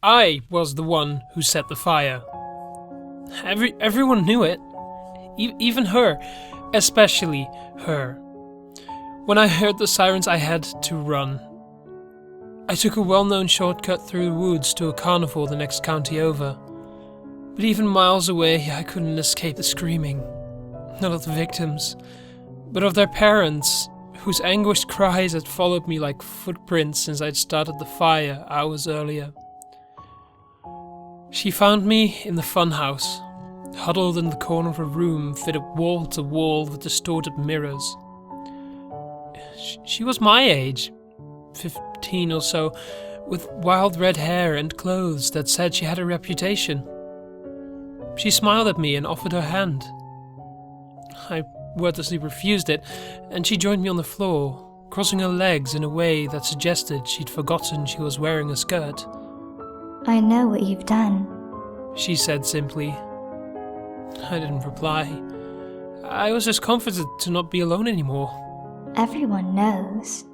I was the one who set the fire. Everyone knew it. Even her. Especially her. When I heard the sirens, I had to run. I took a well-known shortcut through the woods to a carnival the next county over. But even miles away, I couldn't escape the screaming. Not of the victims, but of their parents, whose anguished cries had followed me like footprints since I'd started the fire hours earlier. She found me in the funhouse, huddled in the corner of a room fitted wall to wall with distorted mirrors. She was my age, 15 or so, with wild red hair and clothes that said she had a reputation. She smiled at me and offered her hand. I wordlessly refused it, and she joined me on the floor, crossing her legs in a way that suggested she'd forgotten she was wearing a skirt. I know what you've done, she said simply. I didn't reply. I was just comforted to not be alone anymore. Everyone knows,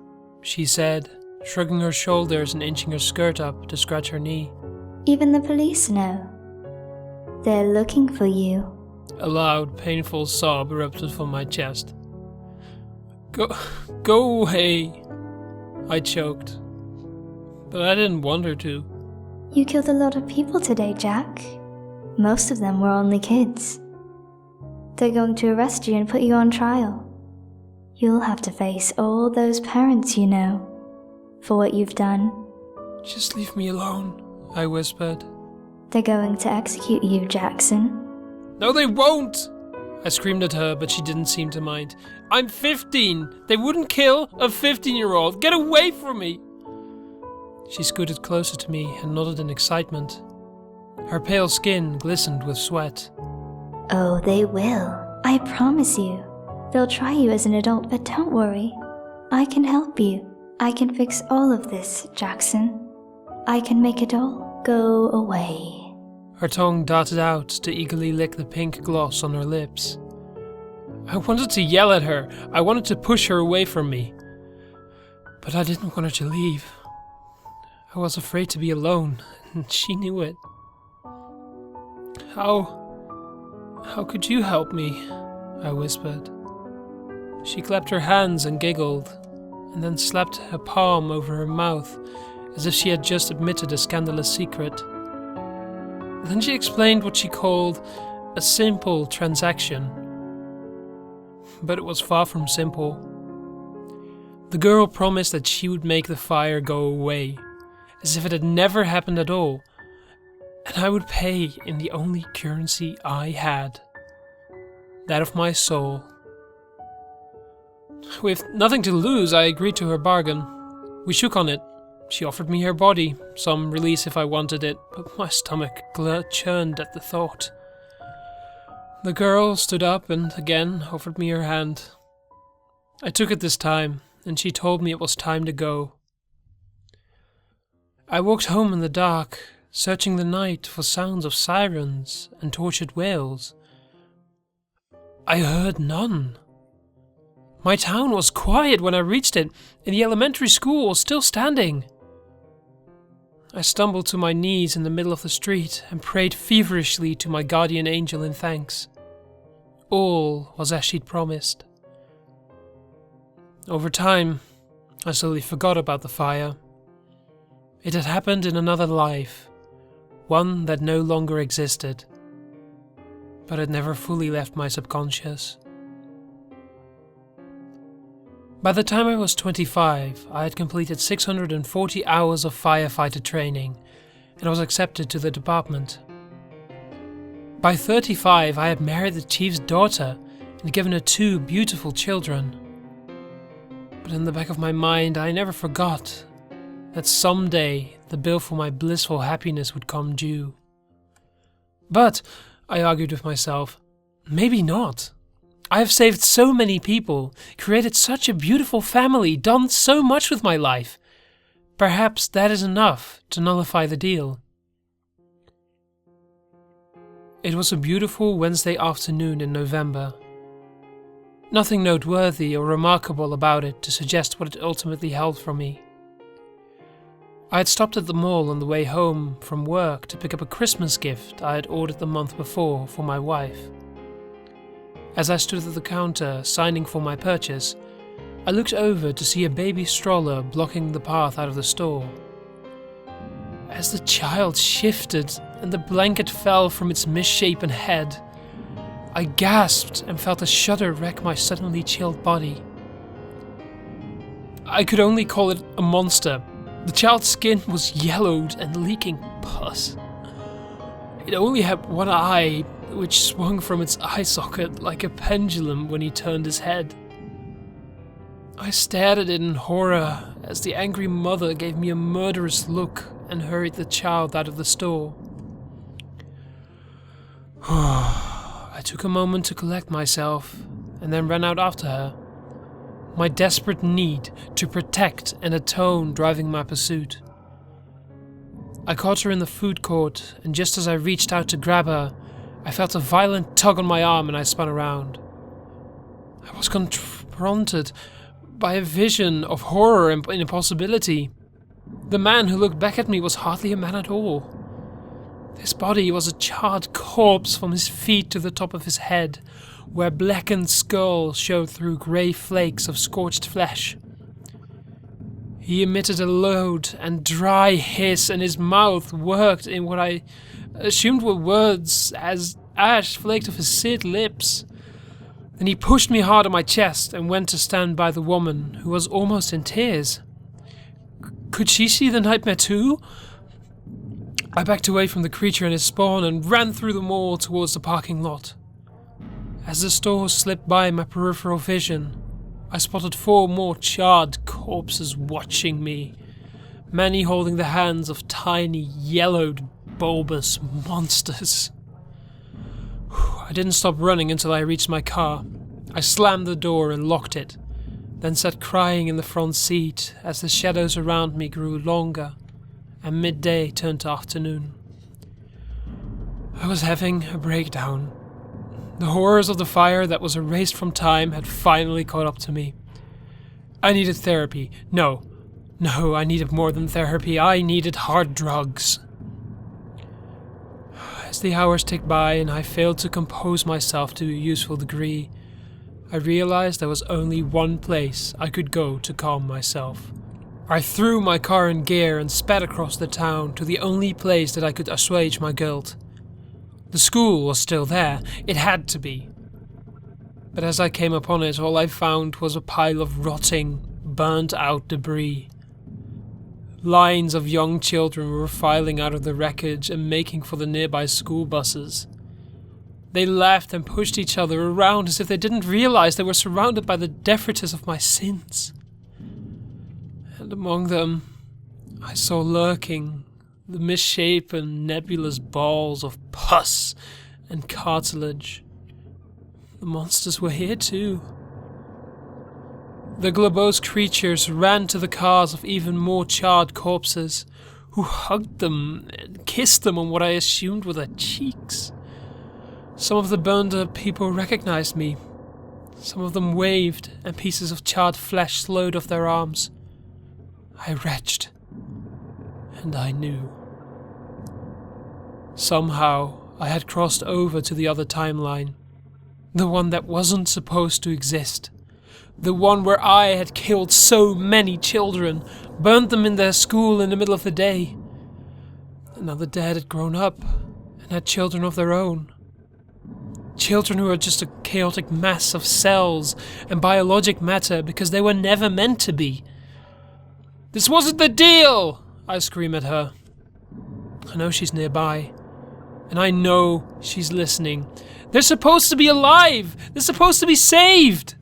she said, shrugging her shoulders and inching her skirt up to scratch her knee. Even the police know. They're looking for you. A loud, painful sob erupted from my chest. Go away, I choked. But I didn't want her to. You killed a lot of people today, Jack. Most of them were only kids. They're going to arrest you and put you on trial. You'll have to face all those parents you know, for what you've done. Just leave me alone, I whispered. They're going to execute you, Jackson. No, they won't! I screamed at her, but she didn't seem to mind. I'm 15! They wouldn't kill a 15-year-old! Get away from me! She scooted closer to me and nodded in excitement. Her pale skin glistened with sweat. Oh, they will. I promise you. They'll try you as an adult, but don't worry. I can help you. I can fix all of this, Jackson. I can make it all go away. Her tongue darted out to eagerly lick the pink gloss on her lips. I wanted to yell at her. I wanted to push her away from me. But I didn't want her to leave. I was afraid to be alone, and she knew it. How could you help me? I whispered. She clapped her hands and giggled, and then slapped her palm over her mouth, as if she had just admitted a scandalous secret. Then she explained what she called a simple transaction. But it was far from simple. The girl promised that she would make the fire go away, as if it had never happened at all, and I would pay in the only currency I had, that of my soul. With nothing to lose, I agreed to her bargain. We shook on it. She offered me her body, some release if I wanted it, but my stomach churned at the thought. The girl stood up and again offered me her hand. I took it this time, and she told me it was time to go. I walked home in the dark, searching the night for sounds of sirens and tortured wails. I heard none. My town was quiet when I reached it, and the elementary school was still standing. I stumbled to my knees in the middle of the street and prayed feverishly to my guardian angel in thanks. All was as she'd promised. Over time, I slowly forgot about the fire. It had happened in another life, one that no longer existed, but it never fully left my subconscious. By the time I was 25, I had completed 640 hours of firefighter training and was accepted to the department. By 35, I had married the chief's daughter and given her 2 beautiful children. But in the back of my mind, I never forgot that someday the bill for my blissful happiness would come due. But, I argued with myself, maybe not. I have saved so many people, created such a beautiful family, done so much with my life. Perhaps that is enough to nullify the deal. It was a beautiful Wednesday afternoon in November. Nothing noteworthy or remarkable about it to suggest what it ultimately held for me. I had stopped at the mall on the way home from work to pick up a Christmas gift I had ordered the month before for my wife. As I stood at the counter signing for my purchase, I looked over to see a baby stroller blocking the path out of the store. As the child shifted and the blanket fell from its misshapen head, I gasped and felt a shudder wreck my suddenly chilled body. I could only call it a monster. The child's skin was yellowed and leaking pus. It only had one eye, which swung from its eye socket like a pendulum when he turned his head. I stared at it in horror as the angry mother gave me a murderous look and hurried the child out of the store. I took a moment to collect myself and then ran out after her, my desperate need to protect and atone driving my pursuit. I caught her in the food court, and just as I reached out to grab her, I felt a violent tug on my arm and I spun around. I was confronted by a vision of horror and impossibility. The man who looked back at me was hardly a man at all. His body was a charred corpse from his feet to the top of his head, where blackened skull showed through grey flakes of scorched flesh. He emitted a low and dry hiss, and his mouth worked in what I assumed were words as ash flaked off his seared lips. Then he pushed me hard on my chest and went to stand by the woman, who was almost in tears. Could she see the nightmare too? I backed away from the creature and his spawn and ran through the mall towards the parking lot. As the store slipped by my peripheral vision, I spotted 4 more charred corpses watching me, many holding the hands of tiny, yellowed, bulbous monsters. I didn't stop running until I reached my car. I slammed the door and locked it, then sat crying in the front seat as the shadows around me grew longer and midday turned to afternoon. I was having a breakdown. The horrors of the fire that was erased from time had finally caught up to me. I needed therapy. No, I needed more than therapy. I needed hard drugs. As the hours ticked by and I failed to compose myself to a useful degree, I realized there was only one place I could go to calm myself. I threw my car in gear and sped across the town to the only place that I could assuage my guilt. The school was still there. It had to be. But as I came upon it, all I found was a pile of rotting, burnt-out debris. Lines of young children were filing out of the wreckage and making for the nearby school buses. They laughed and pushed each other around as if they didn't realize they were surrounded by the detritus of my sins. And among them, I saw lurking the misshapen, nebulous balls of pus and cartilage. The monsters were here too. The globose creatures ran to the cars of even more charred corpses, who hugged them and kissed them on what I assumed were their cheeks. Some of the burned-up people recognized me. Some of them waved, and pieces of charred flesh slowed off their arms. I retched, and I knew. Somehow, I had crossed over to the other timeline. The one that wasn't supposed to exist. The one where I had killed so many children, burned them in their school in the middle of the day. And now the dead had grown up and had children of their own. Children who are just a chaotic mass of cells and biologic matter because they were never meant to be. This wasn't the deal! I scream at her. I know she's nearby. And I know she's listening. They're supposed to be alive! They're supposed to be saved!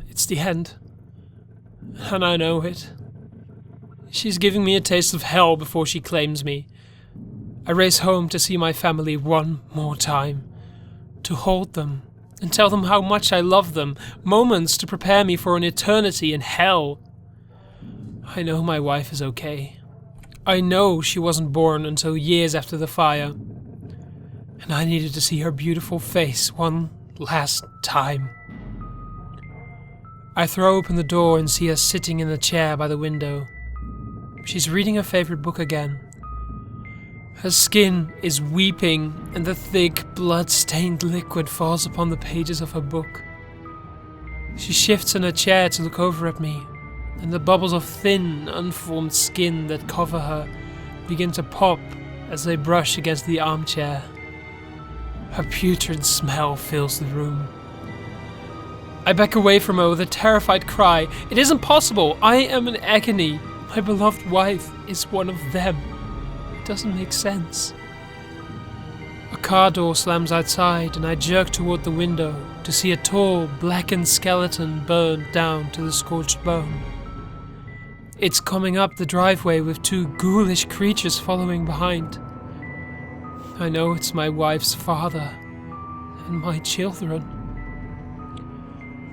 It's the end. And I know it. She's giving me a taste of hell before she claims me. I race home to see my family one more time. To hold them and tell them how much I love them. Moments to prepare me for an eternity in hell. I know my wife is okay. I know she wasn't born until years after the fire. And I needed to see her beautiful face one last time. I throw open the door and see her sitting in the chair by the window. She's reading her favorite book again. Her skin is weeping, and the thick, blood-stained liquid falls upon the pages of her book. She shifts in her chair to look over at me, and the bubbles of thin, unformed skin that cover her begin to pop as they brush against the armchair. Her putrid smell fills the room. I back away from her with a terrified cry. It isn't possible! I am in agony! My beloved wife is one of them. It doesn't make sense. A car door slams outside, and I jerk toward the window to see a tall, blackened skeleton burned down to the scorched bone. It's coming up the driveway with two ghoulish creatures following behind. I know it's my wife's father and my children.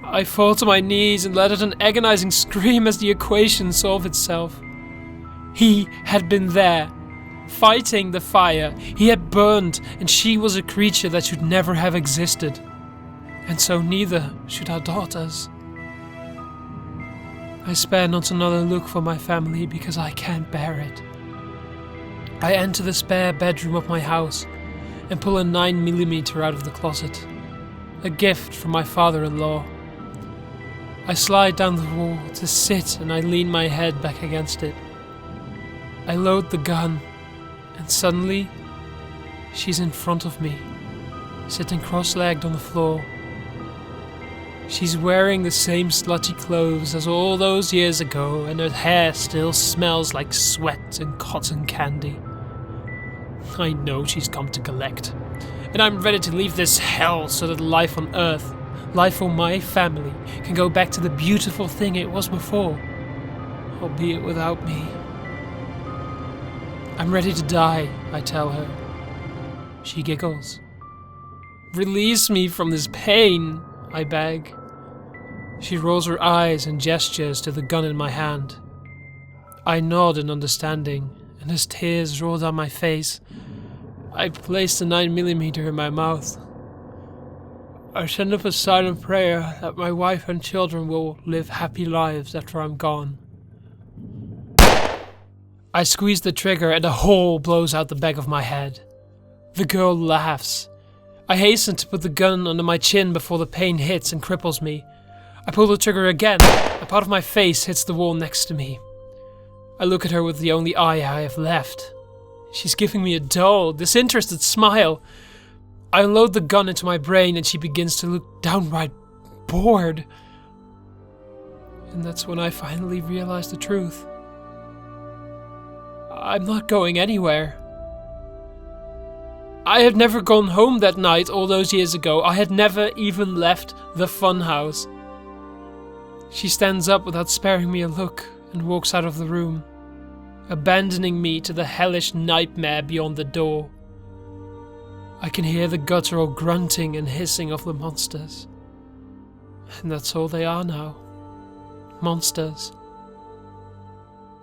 I fall to my knees and let out an agonizing scream as the equation solves itself. He had been there, fighting the fire. He had burned, and she was a creature that should never have existed. And so neither should our daughters. I spare not another look for my family because I can't bear it. I enter the spare bedroom of my house and pull a 9mm out of the closet, a gift from my father-in-law. I slide down the wall to sit and I lean my head back against it. I load the gun, and suddenly, she's in front of me, sitting cross-legged on the floor. She's wearing the same slutty clothes as all those years ago, and her hair still smells like sweat and cotton candy. I know she's come to collect, and I'm ready to leave this hell so that life on Earth, life for my family, can go back to the beautiful thing it was before, albeit without me. I'm ready to die, I tell her. She giggles. Release me from this pain, I beg. She rolls her eyes and gestures to the gun in my hand. I nod in understanding, and as tears roll down my face, I place the 9mm in my mouth. I send up a silent prayer that my wife and children will live happy lives after I'm gone. I squeeze the trigger and a hole blows out the back of my head. The girl laughs. I hasten to put the gun under my chin before the pain hits and cripples me. I pull the trigger again. A part of my face hits the wall next to me. I look at her with the only eye I have left. She's giving me a dull, disinterested smile. I unload the gun into my brain and she begins to look downright bored. And that's when I finally realize the truth. I'm not going anywhere. I had never gone home that night all those years ago. I had never even left the funhouse. She stands up without sparing me a look and walks out of the room, abandoning me to the hellish nightmare beyond the door. I can hear the guttural grunting and hissing of the monsters. And that's all they are now. Monsters.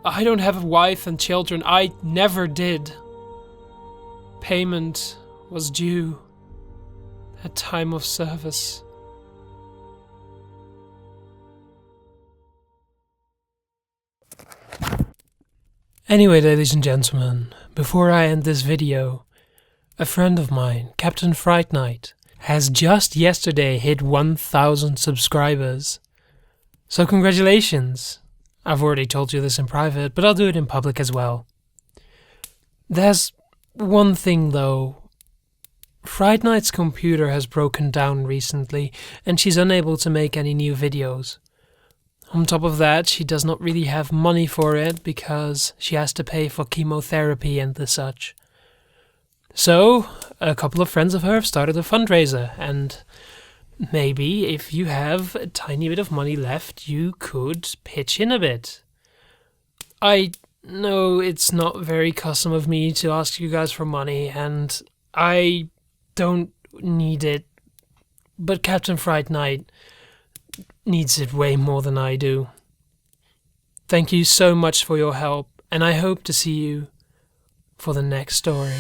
I don't have a wife and children. I never did. Payment was due at time of service. Anyway, ladies and gentlemen, before I end this video, a friend of mine, Captain Fright Night, has just yesterday hit 1,000 subscribers. So congratulations. I've already told you this in private, but I'll do it in public as well. There's one thing though. Fright Night's computer has broken down recently, and she's unable to make any new videos. On top of that, she does not really have money for it because she has to pay for chemotherapy and the such. So, a couple of friends of her have started a fundraiser, and maybe if you have a tiny bit of money left, you could pitch in a bit. I know it's not very custom of me to ask you guys for money, and I don't need it, but Captain Fright Night needs it way more than I do. Thank you so much for your help, and I hope to see you for the next story.